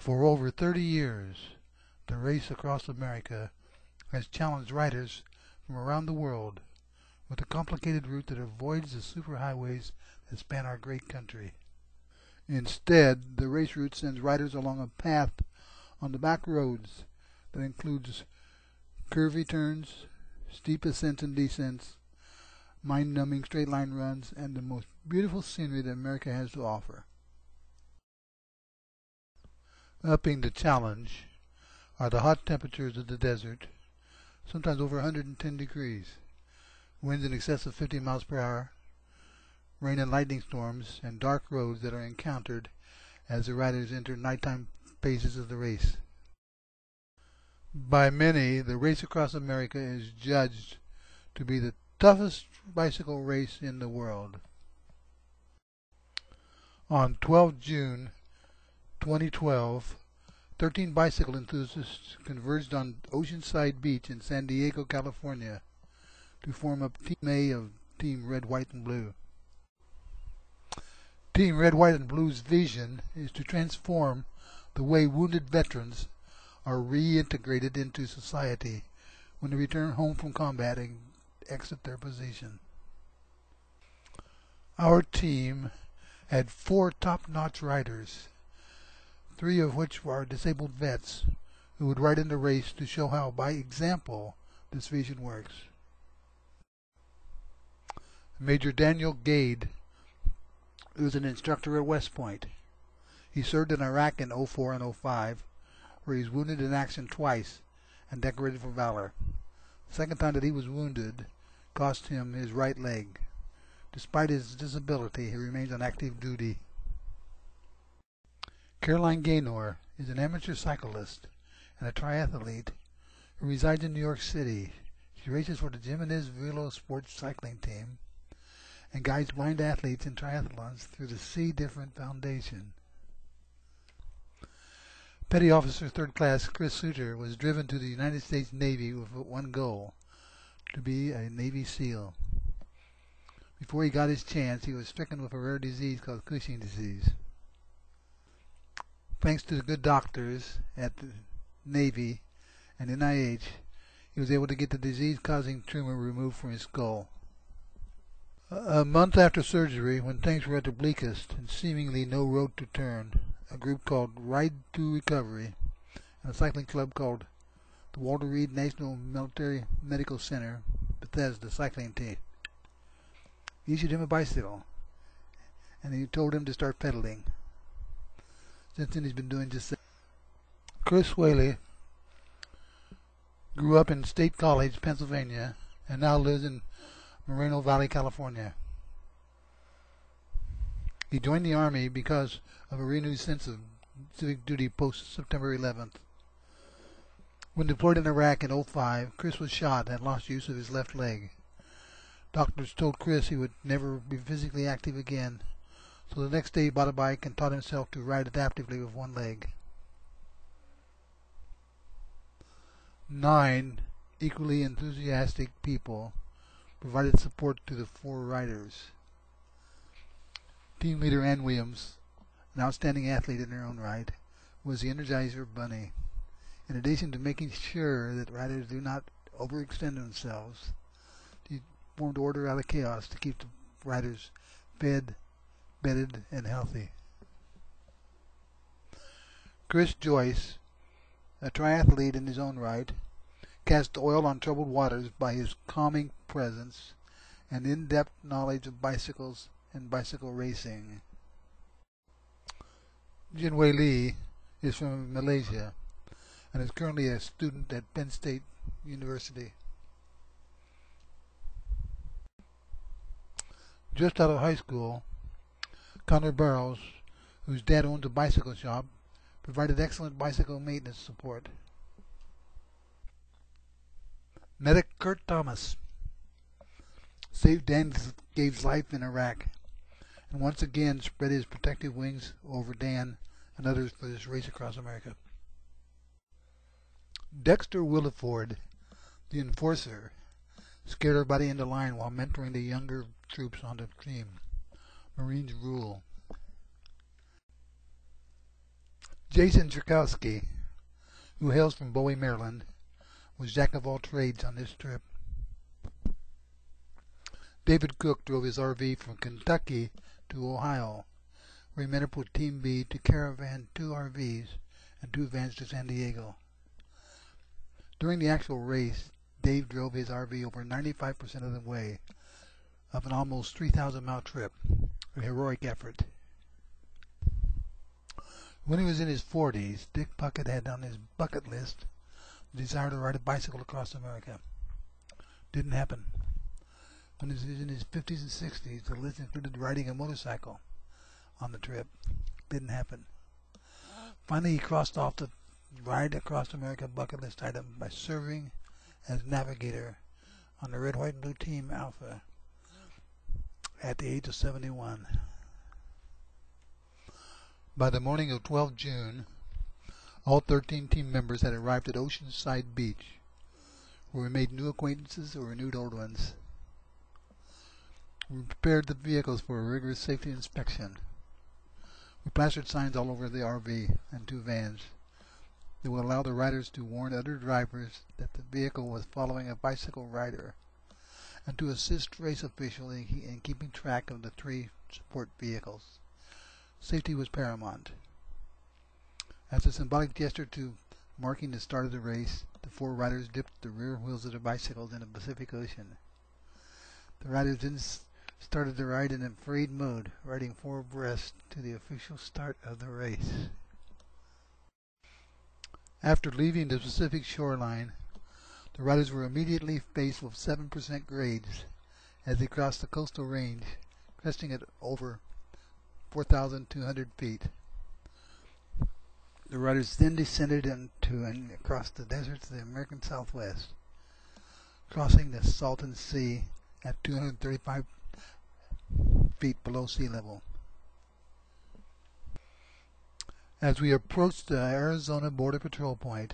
For over 30 years, the Race Across America has challenged riders from around the world with a complicated route that avoids the superhighways that span our great country. Instead, the race route sends riders along a path on the back roads that includes curvy turns, steep ascents and descents, mind-numbing straight-line runs, and the most beautiful scenery that America has to offer. Upping the challenge are the hot temperatures of the desert, sometimes over 110 degrees, winds in excess of 50 miles per hour, rain and lightning storms, and dark roads that are encountered as the riders enter nighttime phases of the race. By many, the Race Across America is judged to be the toughest bicycle race in the world. On 12 June 2012, 13 bicycle enthusiasts converged on Oceanside Beach in San Diego, California, to form up Team A of Team Red, White, and Blue. Team Red, White, and Blue's vision is to transform the way wounded veterans are reintegrated into society when they return home from combat and exit their position. Our team had 4 top-notch riders, 3 of which are disabled vets who would ride in the race to show how, by example, this vision works. Major Daniel Gade, who is an instructor at West Point. He served in Iraq in 04 and 05, where he was wounded in action twice and decorated for valor. The second time that he was wounded cost him his right leg. Despite his disability, he remains on active duty. Caroline Gaynor is an amateur cyclist and a triathlete who resides in New York City. She races for the Jimenez Velo Sports Cycling Team and guides blind athletes in triathlons through the See Different Foundation. Petty Officer 3rd Class Chris Suter was driven to the United States Navy with one goal: to be a Navy SEAL. Before he got his chance, he was stricken with a rare disease called Cushing disease. Thanks to the good doctors at the Navy and NIH, he was able to get the disease-causing tumor removed from his skull. A month after surgery, when things were at their bleakest and seemingly no road to turn, a group called Ride to Recovery and a cycling club called the Walter Reed National Military Medical Center, Bethesda Cycling Team, issued him a bicycle, and he told him to start pedaling. Since then, he's been doing just that. Chris Whaley grew up in State College, Pennsylvania, and now lives in Moreno Valley, California. He joined the Army because of a renewed sense of civic duty post-September 11th. When deployed in Iraq in 05, Chris was shot and lost use of his left leg. Doctors told Chris he would never be physically active again, so the next day he bought a bike and taught himself to ride adaptively with one leg. 9 equally enthusiastic people provided support to the 4 riders. Team leader Ann Williams, an outstanding athlete in her own right, was the Energizer Bunny. In addition to making sure that riders do not overextend themselves, she formed order out of chaos to keep the riders fed, bedded, and healthy. Chris Joyce, a triathlete in his own right, cast oil on troubled waters by his calming presence and in-depth knowledge of bicycles and bicycle racing. Jinwei Lee is from Malaysia and is currently a student at Penn State University. Just out of high school, Connor Burrows, whose dad owns a bicycle shop, provided excellent bicycle maintenance support. Medic Kurt Thomas saved Dan Gabe's life in Iraq and once again spread his protective wings over Dan and others for this race across America. Dexter Williford, the enforcer, scared everybody into line while mentoring the younger troops on the team. Marines rule. Jason Drzakowski, who hails from Bowie, Maryland, was jack of all trades on this trip. David Cook drove his RV from Kentucky to Ohio, where he met up with Team B to caravan 2 RVs and 2 vans to San Diego. During the actual race, Dave drove his RV over 95% of the way of an almost 3,000-mile trip, a heroic effort. When he was in his 40s, Dick Puckett had on his bucket list the desire to ride a bicycle across America. Didn't happen. When he was in his 50s and 60s, the list included riding a motorcycle on the trip. Didn't happen. Finally, he crossed off the Ride Across America bucket list item by serving as navigator on the Red, White, and Blue Team Alpha at the age of 71. By the morning of 12 June, all 13 team members had arrived at Oceanside Beach, where we made new acquaintances or renewed old ones. We prepared the vehicles for a rigorous safety inspection. We plastered signs all over the RV and 2 vans that would allow the riders to warn other drivers that the vehicle was following a bicycle rider, and to assist race officials in keeping track of the 3 support vehicles. Safety was paramount. As a symbolic gesture to marking the start of the race, the 4 riders dipped the rear wheels of their bicycles in the Pacific Ocean. The riders then started the ride in a parade mode, riding 4 abreast to the official start of the race. After leaving the Pacific shoreline, the riders were immediately faced with 7% grades as they crossed the coastal range, cresting at over 4,200 feet. The riders then descended into and across the deserts of the American Southwest, crossing the Salton Sea at 235 feet below sea level. As we approached the Arizona Border Patrol point,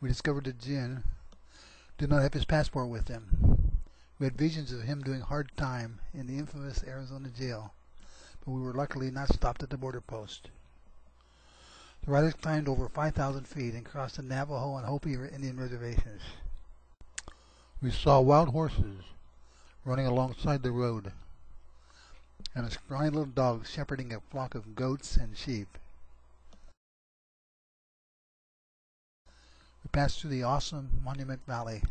we discovered that Jin did not have his passport with him. We had visions of him doing hard time in the infamous Arizona jail, but we were luckily not stopped at the border post. The riders climbed over 5,000 feet and crossed the Navajo and Hopi Indian reservations. We saw wild horses running alongside the road, and a scrawny little dog shepherding a flock of goats and sheep. We passed through the awesome Monument Valley.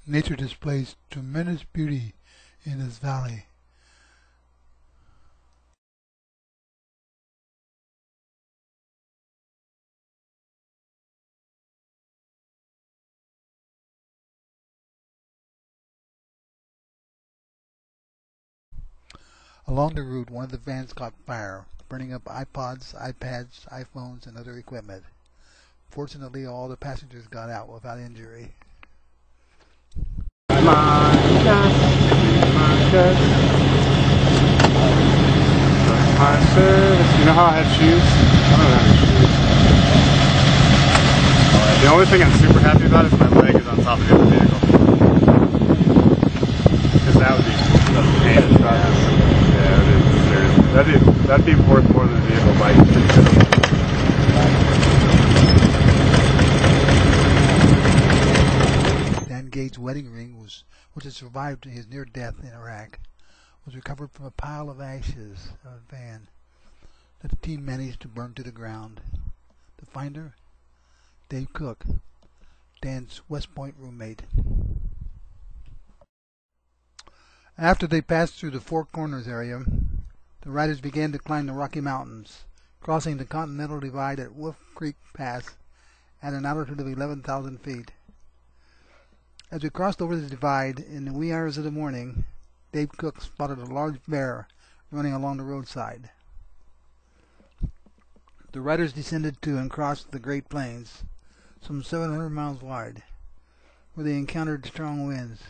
Nature displays tremendous beauty in this valley. Along the route, one of the vans caught fire, burning up iPods, iPads, iPhones, and other equipment. Fortunately, all the passengers got out without injury. My service. You know how I have shoes? I don't have shoes. The only thing I'm super happy about is my leg is on top of the other vehicle. Because that would be a pain in the ass. Yeah, it is. Seriously. That'd be worth more than a vehicle bike. Dan Gates' wedding ring, which had survived his near death in Iraq, was recovered from a pile of ashes of a van that the team managed to burn to the ground. The finder? Dave Cook, Dan's West Point roommate. After they passed through the Four Corners area, the riders began to climb the Rocky Mountains, crossing the Continental Divide at Wolf Creek Pass at an altitude of 11,000 feet. As we crossed over the divide in the wee hours of the morning, Dave Cook spotted a large bear running along the roadside. The riders descended to and crossed the Great Plains, some 700 miles wide, where they encountered strong winds.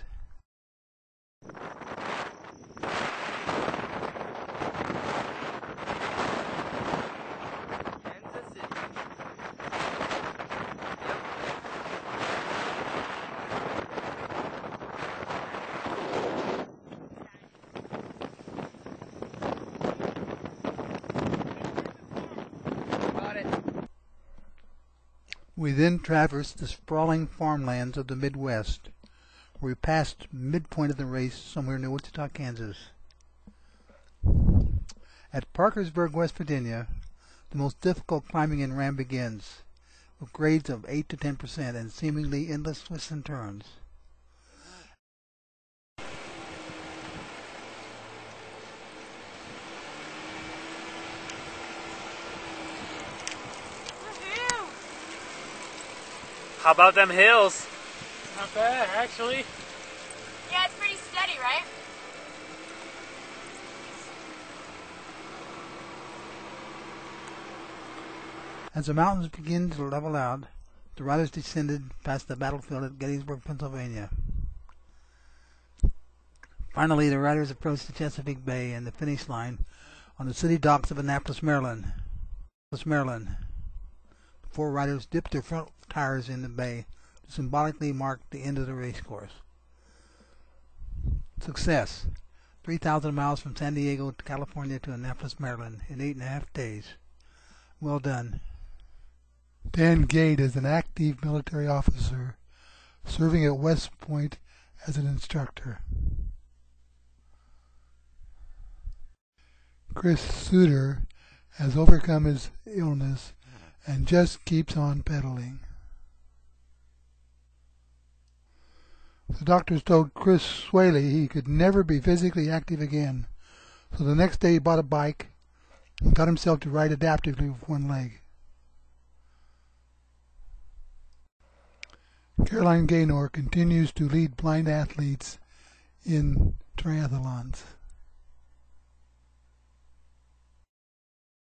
We then traversed the sprawling farmlands of the Midwest, where we passed midpoint of the race somewhere near Wichita, Kansas. At Parkersburg, West Virginia, the most difficult climbing in Ram begins, with grades of 8 to 10% and seemingly endless twists and turns. How about them hills? Not bad, actually. Yeah, it's pretty steady, right? As the mountains began to level out, the riders descended past the battlefield at Gettysburg, Pennsylvania. Finally, the riders approached the Chesapeake Bay and the finish line on the city docks of Annapolis, Maryland. The four riders dipped their front tires in the bay to symbolically mark the end of the race course. Success. 3,000 miles from San Diego to California to Annapolis, Maryland in 8.5 days. Well done. Dan Gade is an active military officer serving at West Point as an instructor. Chris Suter has overcome his illness and just keeps on pedaling. The doctors told Chris Swaley he could never be physically active again, so the next day he bought a bike and taught himself to ride adaptively with one leg. Caroline Gaynor continues to lead blind athletes in triathlons.